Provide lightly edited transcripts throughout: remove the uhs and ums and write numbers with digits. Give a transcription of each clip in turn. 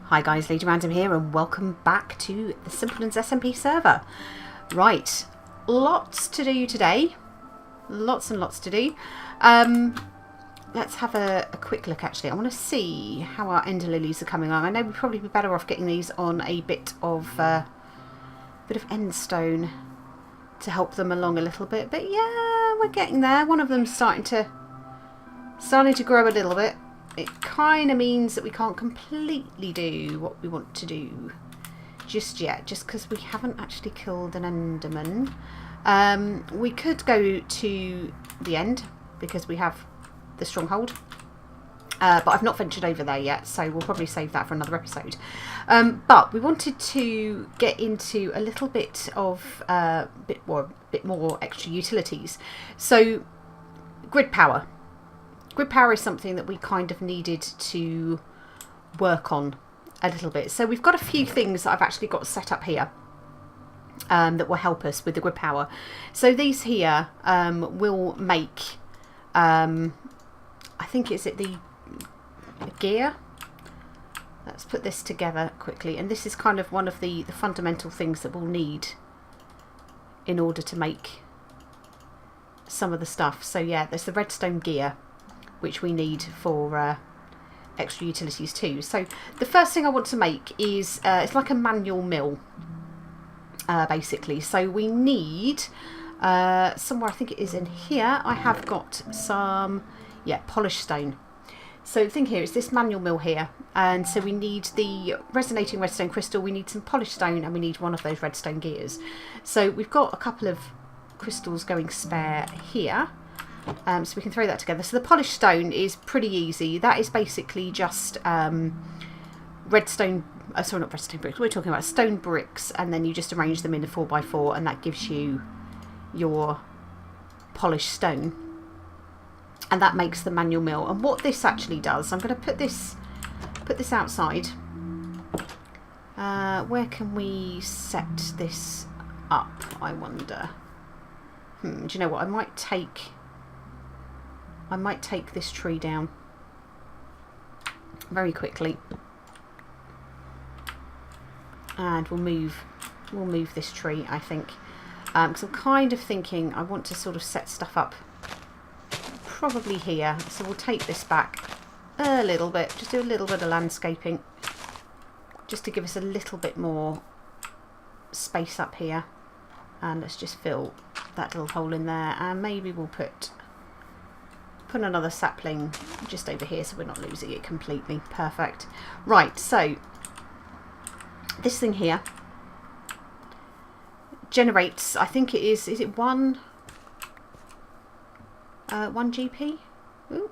Hi guys, Lady Random here and welcome back to the Simpletons SMP server. Right, lots to do today. Lots and lots to do. Let's have a quick look actually. I want to see how our ender lilies are coming along. I know we'd probably be better off getting these on a bit of end stone to help them along a little bit. But yeah, we're getting there. One of them's starting to grow a little bit. It kind of means that we can't completely do what we want to do just yet, just because we haven't actually killed an enderman. We could go to the end because we have the stronghold, but I've not ventured over there yet, so we'll probably save that for another episode. But we wanted to get into a little bit of bit more extra utilities. So grid power. Grid power is something that we kind of needed to work on a little bit. So we've got a few things that I've actually got set up here that will help us with the grid power. So these here will make, I think it's the gear. Let's put this together quickly. And this is kind of one of the fundamental things that we'll need in order to make some of the stuff. So yeah, there's the redstone gear, which we need for extra utilities too. So the first thing I want to make is, it's like a manual mill, basically. So we need, somewhere I think it is in here, I have got some, polished stone. So the thing here is this manual mill here, and so we need the resonating redstone crystal, we need some polished stone, and we need one of those redstone gears. So we've got a couple of crystals going spare here. So we can throw that together. So the polished stone is pretty easy. That is basically just redstone, sorry, not redstone bricks, we're talking about stone bricks, and then you just arrange them in a 4x4 and that gives you your polished stone, and that makes the manual mill. And what this actually does, I'm going to put this outside. Where can we set this up, I wonder? Do you know what, I might take this tree down very quickly, and we'll move this tree, I think, because I'm kind of thinking I want to sort of set stuff up probably here. So we'll take this back a little bit, just do a little bit of landscaping just to give us a little bit more space up here, and let's just fill that little hole in there, and maybe we'll put another sapling just over here so we're not losing it completely. Perfect. Right, so this thing here generates, I think it is it 1 GP? Ooh,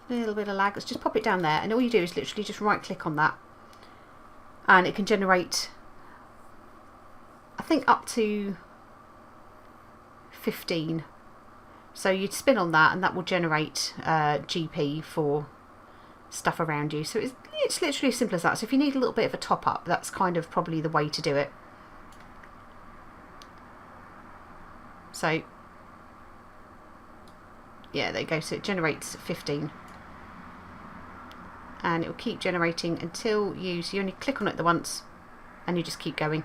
a little bit of lag. Let's just pop it down there, and all you do is literally just right click on that and it can generate, I think, up to 15. So you'd spin on that and that will generate GP for stuff around you. So it's literally as simple as that. So if you need a little bit of a top up, that's kind of probably the way to do it. So yeah, there you go. So it generates 15. And it will keep generating until so you only click on it the once and you just keep going.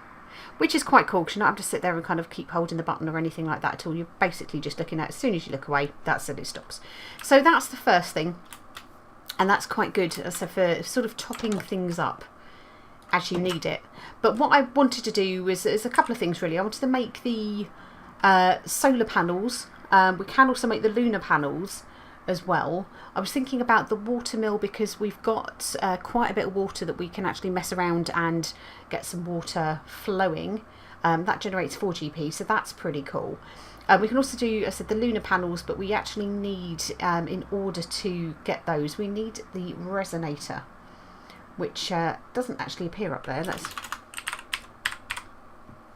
Which is quite cool because you don't have to sit there and kind of keep holding the button or anything like that at all. You're basically just looking at it. As soon as you look away, that's it, it stops. So that's the first thing, and that's quite good so for sort of topping things up as you need it. But what I wanted to do is a couple of things really. I wanted to make the solar panels. We can also make the lunar panels as well. I was thinking about the water mill because we've got quite a bit of water that we can actually mess around and get some water flowing. That generates 4 GP, so that's pretty cool. We can also do, I said, the lunar panels, but we actually need, in order to get those, we need the resonator, which doesn't actually appear up there.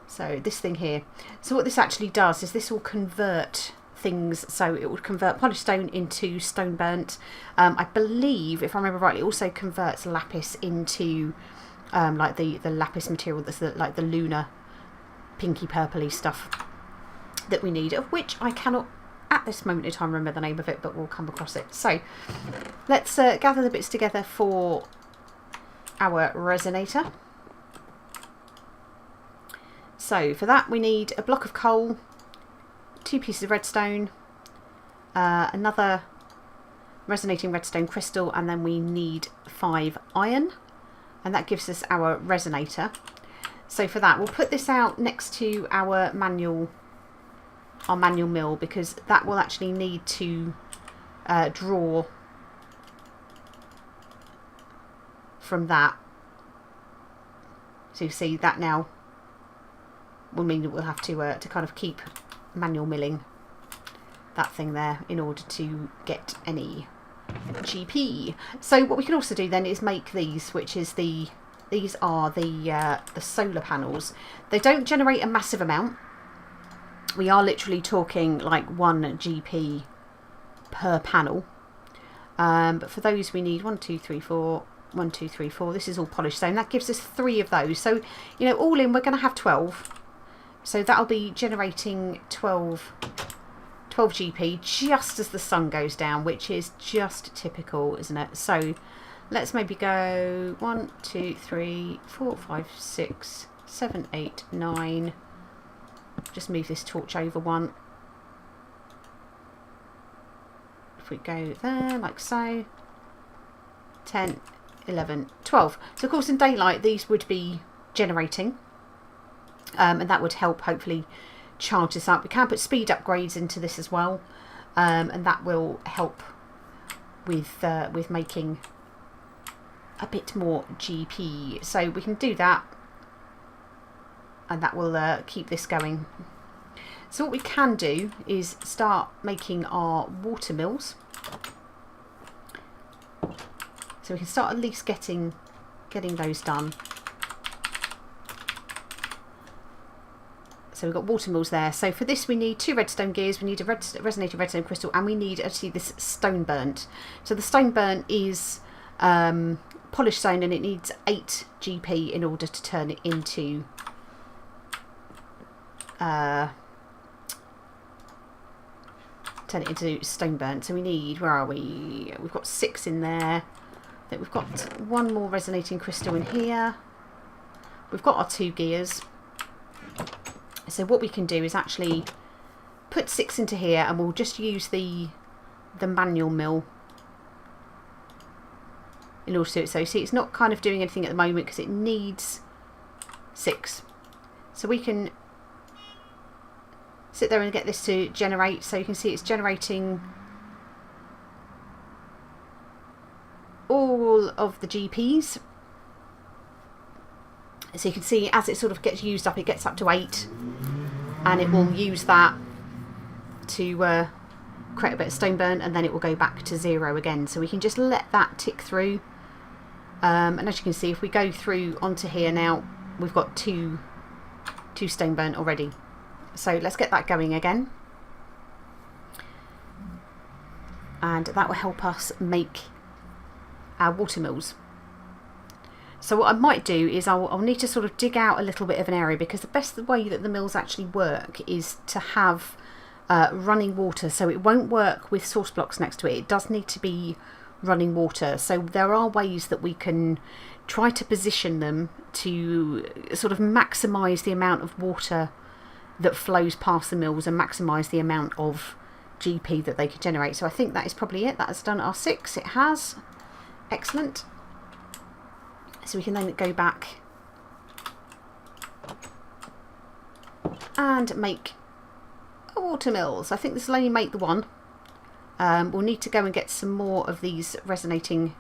So this thing here. So what this actually does is this will convert things, so it would convert polished stone into stone burnt. I believe, if I remember rightly, it also converts lapis into like the lapis material that's like the lunar pinky purpley stuff that we need, of which I cannot at this moment in time remember the name of it, but we'll come across it. So let's gather the bits together for our resonator. So for that we need a block of coal, 2 pieces of redstone, another resonating redstone crystal, and then we need 5 iron, and that gives us our resonator. So for that we'll put this out next to our manual mill, because that will actually need to draw from that. So you see that now will mean that we'll have to kind of keep manual milling that thing there in order to get any GP. So what we can also do then is make these, which is these are the solar panels. They don't generate a massive amount. We are literally talking like 1 GP per panel. But for those we need 1, 2, 3, 4. 1, 2, 3, 4. This is all polished stone. That gives us 3 of those. So, you know, all in we're going to have 12. So that'll be generating 12 GP just as the sun goes down, which is just typical, isn't it? So let's maybe go 1, 2, 3, 4, 5, 6, 7, 8, 9. Just move this torch over 1. If we go there, like so. 10, 11, 12. So of course in daylight these would be generating. And that would help hopefully charge this up. We can put speed upgrades into this as well, and that will help with making a bit more GP. So we can do that, and that will keep this going. So what we can do is start making our water mills. So we can start at least getting those done. So we've got water mills there. So for this we need 2 redstone gears, we need a resonated redstone crystal, and we need actually this stone burnt. So the stone burnt is polished stone, and it needs 8 GP in order to turn it into stone burnt. So we need, where are we? We've got 6 in there. I think we've got 1 more resonating crystal in here. We've got our 2 gears. So what we can do is actually put 6 into here, and we'll just use the manual mill in order to do it. So see, it's not kind of doing anything at the moment because it needs 6. So we can sit there and get this to generate. So you can see it's generating all of the GPs. So you can see as it sort of gets used up, it gets up to 8, and it will use that to create a bit of stone burn, and then it will go back to 0 again. So we can just let that tick through, and as you can see, if we go through onto here now, we've got two stone burn already. So let's get that going again, and that will help us make our water mills. So what I might do is I'll need to sort of dig out a little bit of an area, because the best way that the mills actually work is to have running water. So it won't work with source blocks next to it. It does need to be running water. So there are ways that we can try to position them to sort of maximise the amount of water that flows past the mills and maximise the amount of GP that they could generate. So I think that is probably it. That has done our 6. It has. Excellent. So we can then go back and make a water mill. So I think this will only make the 1. We'll need to go and get some more of these resonating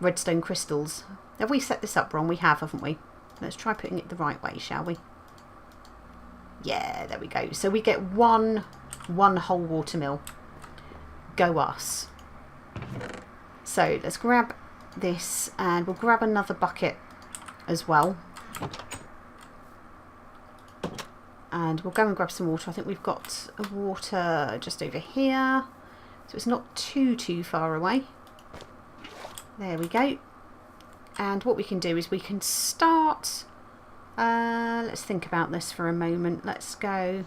redstone crystals. Have we set this up wrong? We have, haven't we? Let's try putting it the right way, shall we? Yeah, there we go. So we get one whole water mill. Go us. So let's grab this, and we'll grab another bucket as well, and we'll go and grab some water. I think we've got a water just over here, so it's not too far away. There we go. And what we can do is we can start, let's think about this for a moment. Let's go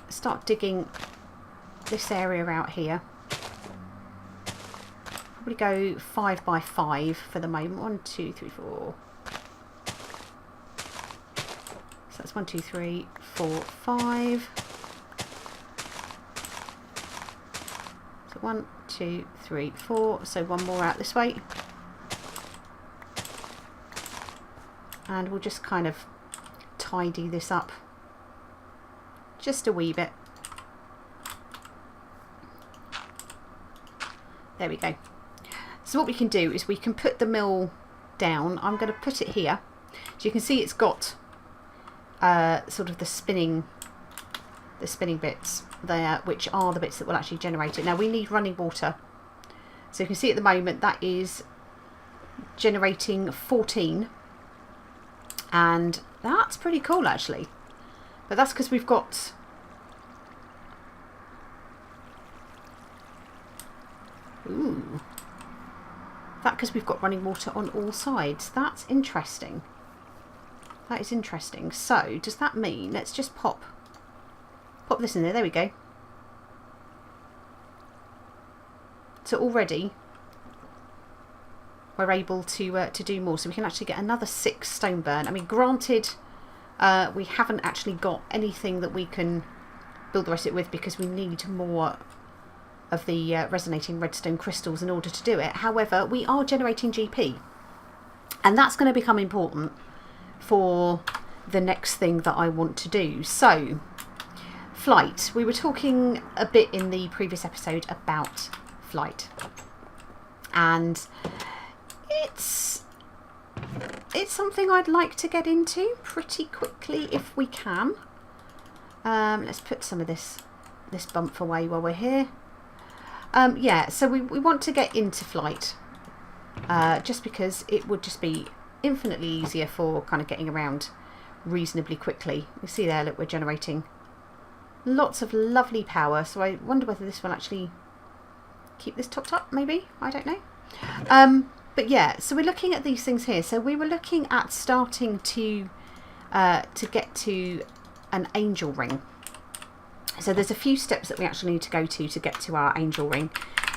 start digging this area out here. probably go 5 by 5 for the moment. 1, 2, 3, 4. So that's 1, 2, 3, 4, 5. So 1, 2, 3, 4. So one more out this way. And we'll just kind of tidy this up just a wee bit. There we go. So what we can do is we can put the mill down. I'm going to put it here. So you can see it's got sort of the spinning bits there, which are the bits that will actually generate it. Now we need running water. So you can see at the moment that is generating 14. And that's pretty cool actually. But that's because we've got... Ooh. That because we've got running water on all sides. That's interesting. That is interesting. So, does that mean... Let's just pop this in there. There we go. So already we're able to do more. So we can actually get another 6 stone burn. I mean, granted, we haven't actually got anything that we can build the rest of it with because we need more of the resonating redstone crystals in order to do it. However, we are generating GP, and that's going to become important for the next thing that I want to do. So, flight. We were talking a bit in the previous episode about flight, and it's something I'd like to get into pretty quickly if we can. Let's put some of this bump away while we're here. Yeah, so we want to get into flight just because it would just be infinitely easier for kind of getting around reasonably quickly. You see there, look, we're generating lots of lovely power. So I wonder whether this will actually keep this topped up, maybe? I don't know. But yeah, so we're looking at these things here. So we were looking at starting to get to an angel ring. So there's a few steps that we actually need to go to get to our angel ring,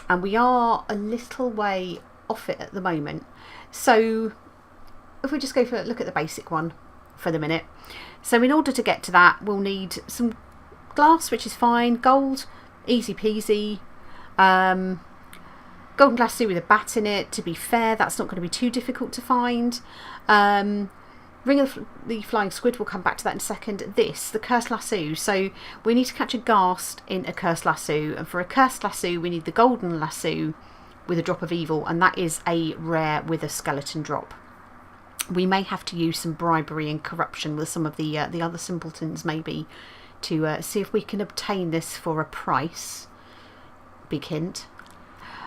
and we are a little way off it at the moment. So if we just go for a look at the basic one for the minute. So in order to get to that, we'll need some glass, which is fine. Gold, easy peasy. Golden lasso with a bat in it. To be fair, that's not going to be too difficult to find. Ring of the Flying Squid, we'll come back to that in a second. The Cursed Lasso. So we need to catch a ghast in a Cursed Lasso. And for a Cursed Lasso, we need the Golden Lasso with a drop of evil. And that is a rare with a skeleton drop. We may have to use some bribery and corruption with some of the other simpletons maybe to see if we can obtain this for a price. Big hint.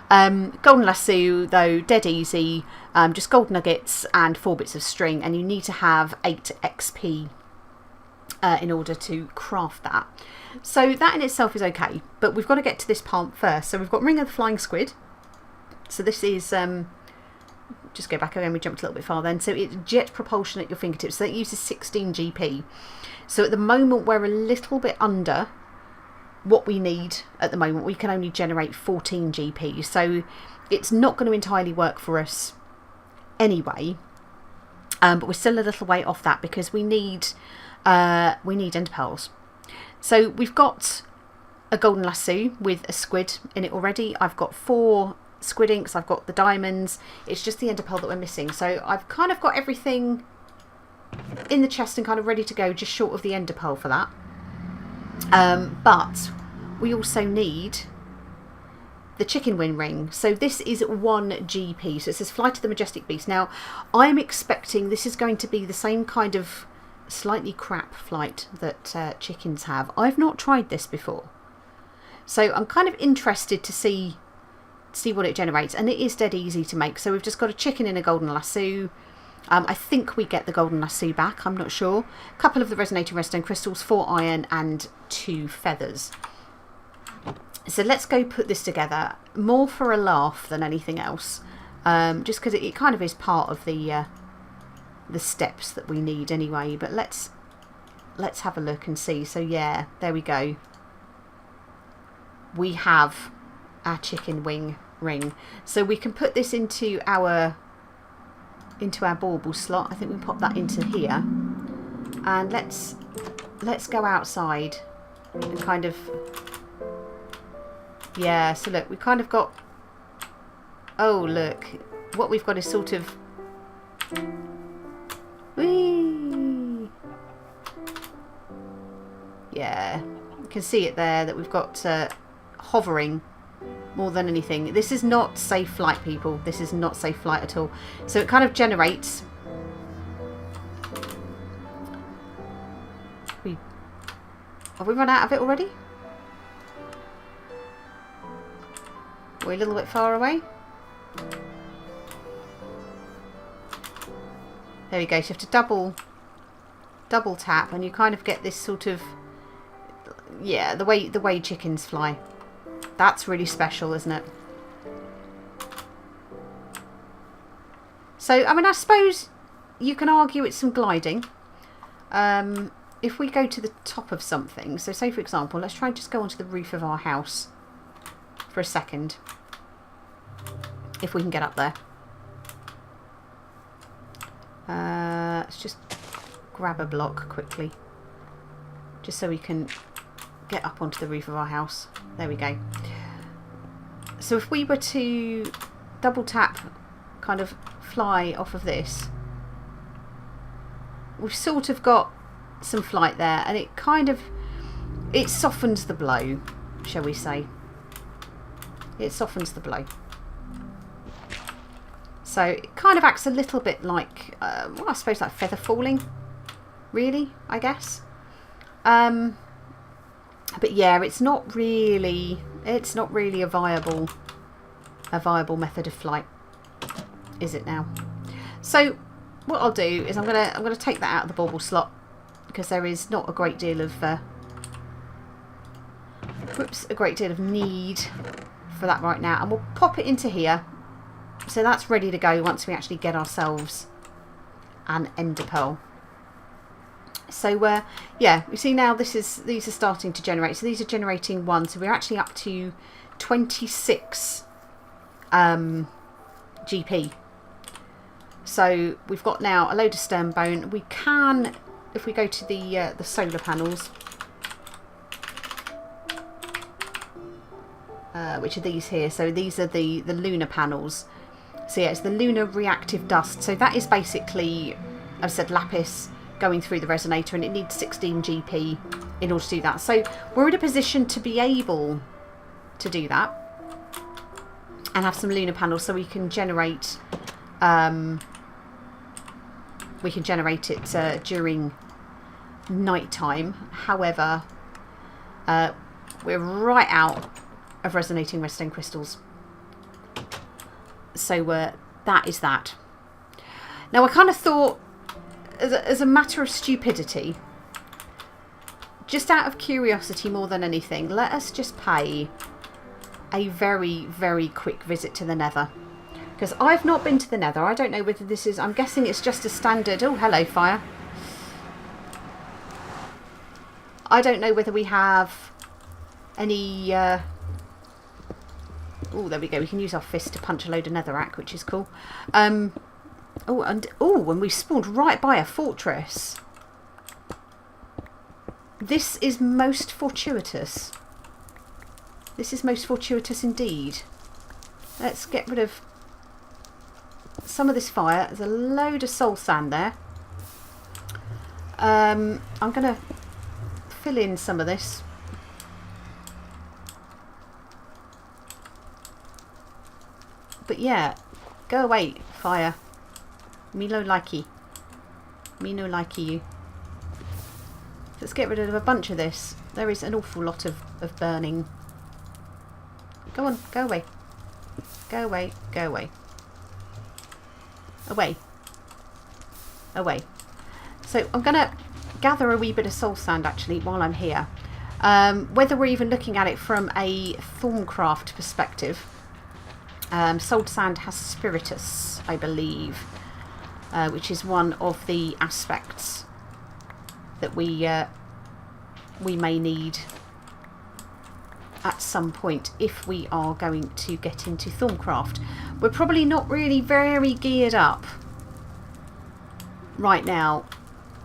Golden lasso though, dead easy, just gold nuggets and 4 bits of string, and you need to have 8 XP in order to craft that. So that in itself is okay, but we've got to get to this part first. So we've got Ring of the Flying Squid. So this is, just go back again, we jumped a little bit far then. So it's jet propulsion at your fingertips, so that uses 16 GP. So at the moment we're a little bit under what we need at the moment. We can only generate 14 GP, so it's not going to entirely work for us anyway, but we're still a little way off that because we need ender pearls. So we've got a golden lasso with a squid in it already. I've got 4 squid inks, I've got the diamonds. It's just the ender pearl that we're missing, so I've kind of got everything in the chest and kind of ready to go, just short of the ender pearl for that. But we also need the chicken wing ring. So this is 1 GP. So it says Flight of the Majestic Beast. Now, I'm expecting this is going to be the same kind of slightly crap flight that chickens have. I've not tried this before, so I'm kind of interested to see what it generates. And it is dead easy to make. So we've just got a chicken in a golden lasso. I think we get the golden lasso back, I'm not sure. A couple of the resonating redstone crystals, 4 iron and 2 feathers. So let's go put this together, more for a laugh than anything else, just because it kind of is part of the steps that we need anyway. But let's have a look and see. So yeah, there we go. We have our chicken wing ring. So we can put this into our bauble slot. I think we pop that into here. And let's go outside and kind of, yeah, so look, we kind of got, oh look, what we've got is sort of, whee, yeah, you can see it there that we've got hovering more than anything. This is not safe flight, people. This is not safe flight at all. So it kind of generates. Have we run out of it already? We're a little bit far away. There we go. So you have to double tap, and you kind of get this sort of, yeah, the way chickens fly. That's really special, isn't it? So, I mean, I suppose you can argue it's some gliding. If we go to the top of something, so say for example, let's try and just go onto the roof of our house for a second. If we can get up there. Let's just grab a block quickly. Just so we can get up onto the roof of our house. There we go. So if we were to double tap, kind of fly off of this, we've sort of got some flight there, and it kind of, it softens the blow, shall we say. It softens the blow. So it kind of acts a little bit like, well, I suppose like feather falling, really, I guess. But yeah, it's not really a viable method of flight, is it now? So what I'll do is I'm gonna take that out of the bauble slot, because there is not a great deal of need for that right now, and we'll pop it into here. So that's ready to go once we actually get ourselves an ender pearl. So yeah, you see now these are starting to generate. So these are generating 1. So we're actually up to 26 GP. So we've got now a load of stern bone. We can, if we go to the solar panels, which are these here. So these are the lunar panels. So yeah, it's the lunar reactive dust. So that is basically, as I said, lapis going through the resonator, and it needs 16 GP in order to do that. So we're in a position to be able to do that and have some lunar panels, so we can generate it during night time. However, we're right out of resonating redstone crystals. So that is that. Now I kind of thought, as a matter of stupidity, just out of curiosity more than anything, let us just pay a very, very quick visit to the Nether. Because I've not been to the Nether. I don't know whether this is, I'm guessing it's just a standard, oh hello fire. I don't know whether we have any, oh there we go, we can use our fist to punch a load of netherrack, which is cool. Oh, and we spawned right by a fortress. This is most fortuitous. This is most fortuitous indeed. Let's get rid of some of this fire. There's a load of soul sand there. I'm going to fill in some of this. But yeah, go away, fire. Me no likey. Me no likey you. Let's get rid of a bunch of this. There is an awful lot of burning. Go on, go away. Go away, go away. Away. Away. So I'm going to gather a wee bit of soul sand actually while I'm here. Whether we're even looking at it from a Thorncraft perspective. Soul sand has spiritus, I believe. Which is one of the aspects that we may need at some point if we are going to get into Thorncraft. We're probably not really very geared up right now.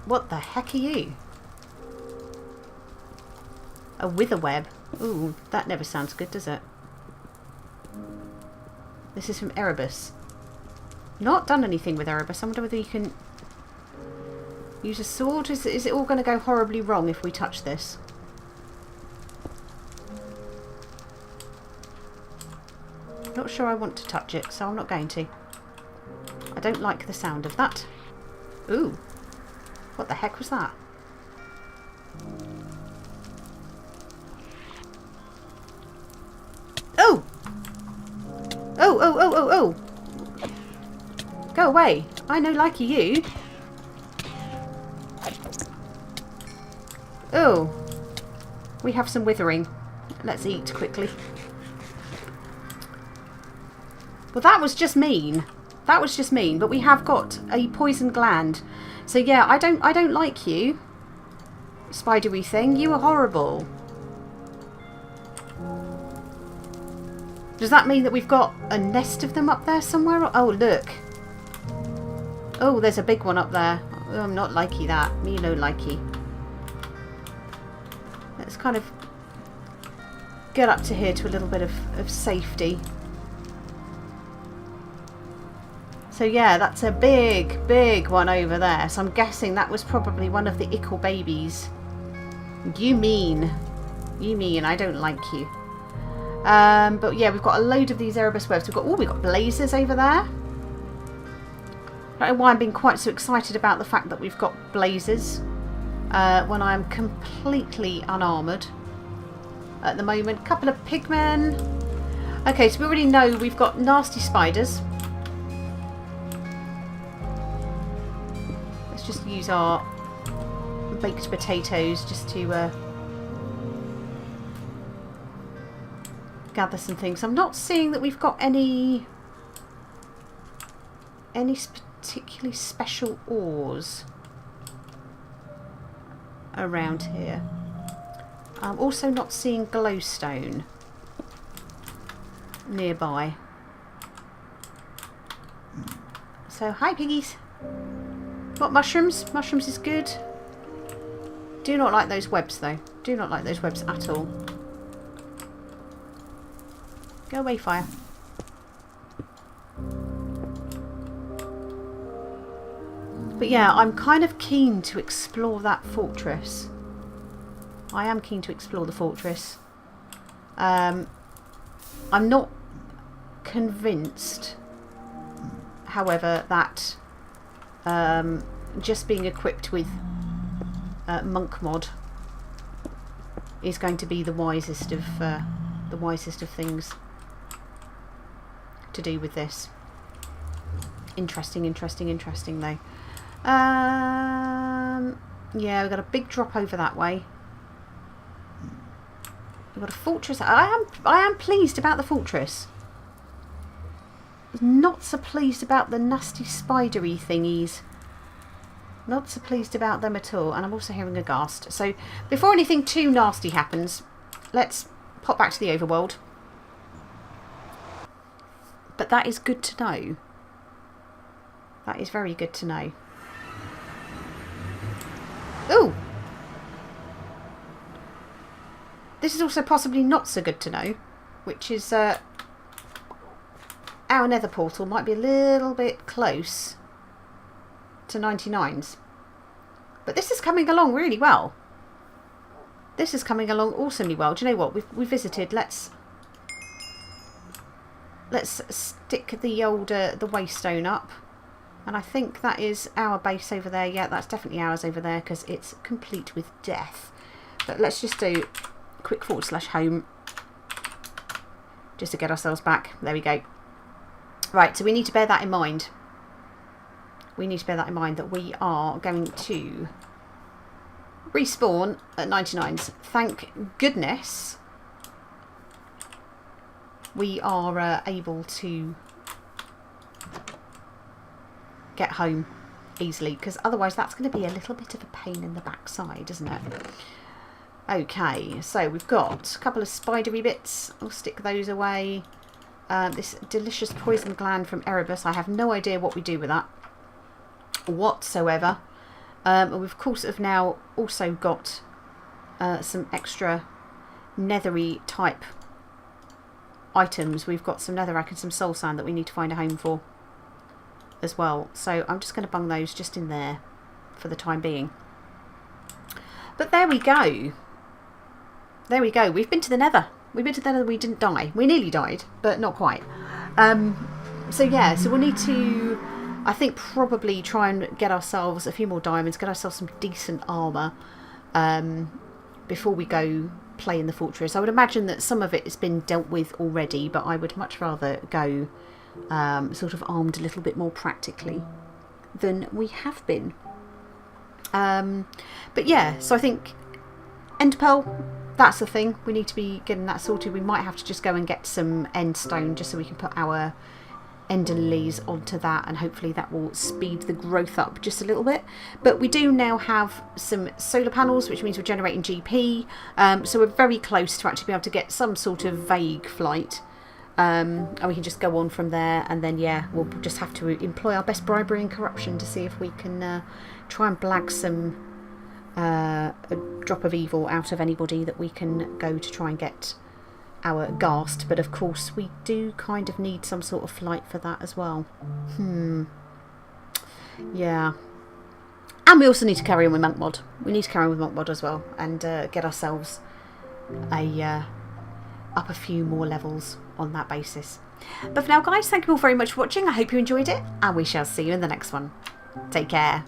What the heck are you? A wither web. Ooh, that never sounds good, does it? This is from Erebus. Not done anything with Erebus. I wonder whether you can use a sword. Is it all going to go horribly wrong if we touch this? Not sure I want to touch it, so I'm not going to. I don't like the sound of that. Ooh. What the heck was that? Oh! Oh, oh, oh, oh, oh! Go away. I no like you. Oh. We have some withering. Let's eat quickly. Well, that was just mean. That was just mean, but we have got a poison gland. So yeah, I don't like you. Spidery thing. You are horrible. Does that mean that we've got a nest of them up there somewhere? Oh, look. Oh, there's a big one up there. Oh, I'm not likey that. Me no likey. Let's kind of get up to here to a little bit of safety. So yeah, that's a big, big one over there. So I'm guessing that was probably one of the ickle babies. You mean. I don't like you. But yeah, we've got a load of these Erebus webs. We've got blazers over there. I don't know why I'm being quite so excited about the fact that we've got blazers when I'm completely unarmoured at the moment. Couple of pigmen. Okay, so we already know we've got nasty spiders. Let's just use our baked potatoes just to gather some things. I'm not seeing that we've got any particularly special ores around here. I'm also not seeing glowstone nearby. So hi piggies. What mushrooms? Mushrooms is good. Do not like those webs though. Do not like those webs at all. Go away, fire. But yeah, I'm kind of keen to explore that fortress. I am keen to explore the fortress. I'm not convinced, however, that just being equipped with monk mod is going to be the wisest of things to do with this. Interesting though. Yeah, we've got a big drop over that way. We've got a fortress. I am pleased about the fortress. Not so pleased about the nasty spidery thingies. Not so pleased about them at all. And I'm also hearing a ghast. So before anything too nasty happens, let's pop back to the overworld. But that is good to know. That is very good to know. Ooh! This is also possibly not so good to know, which is our nether portal might be a little bit close to 99's. But this is coming along really well. This is coming along awesomely well. Do you know what? We've visited. Let's stick the old the waystone up. And I think that is our base over there. Yeah, that's definitely ours over there because it's complete with death. But let's just do quick /home just to get ourselves back. There we go. Right, so we need to bear that in mind. We need to bear that in mind that we are going to respawn at 99's. Thank goodness we are able to get home easily, because otherwise that's going to be a little bit of a pain in the backside, isn't it? Okay, so we've got a couple of spidery bits. I'll stick those away. This delicious poison gland from Erebus. I have no idea what we do with that whatsoever. And we've of course have now also got some extra nethery type items. We've got some netherrack and some soul sand that we need to find a home for as well. So I'm just going to bung those just in there for the time being. But there we go. There we go. We've been to the Nether. We've been to the Nether. We didn't die. We nearly died, but not quite. So yeah, so we'll need to, I think, probably try and get ourselves a few more diamonds, get ourselves some decent armour before we go play in the fortress. I would imagine that some of it has been dealt with already, but I would much rather go sort of armed a little bit more practically than we have been. But yeah, so I think end pearl, that's the thing. We need to be getting that sorted. We might have to just go and get some end stone just so we can put our ender lilies onto that, and hopefully that will speed the growth up just a little bit. But we do now have some solar panels, which means we're generating GP, so we're very close to actually be able to get some sort of vague flight, and we can just go on from there. And then yeah, we'll just have to employ our best bribery and corruption to see if we can try and blag some a drop of evil out of anybody that we can go to try and get our ghast. But of course we do kind of need some sort of flight for that as well. Yeah, and we also need to carry on with monk mod. We need to carry on with monk mod as well, and get ourselves up a few more levels on that basis. But for now guys, thank you all very much for watching. I hope you enjoyed it, and we shall see you in the next one. Take care.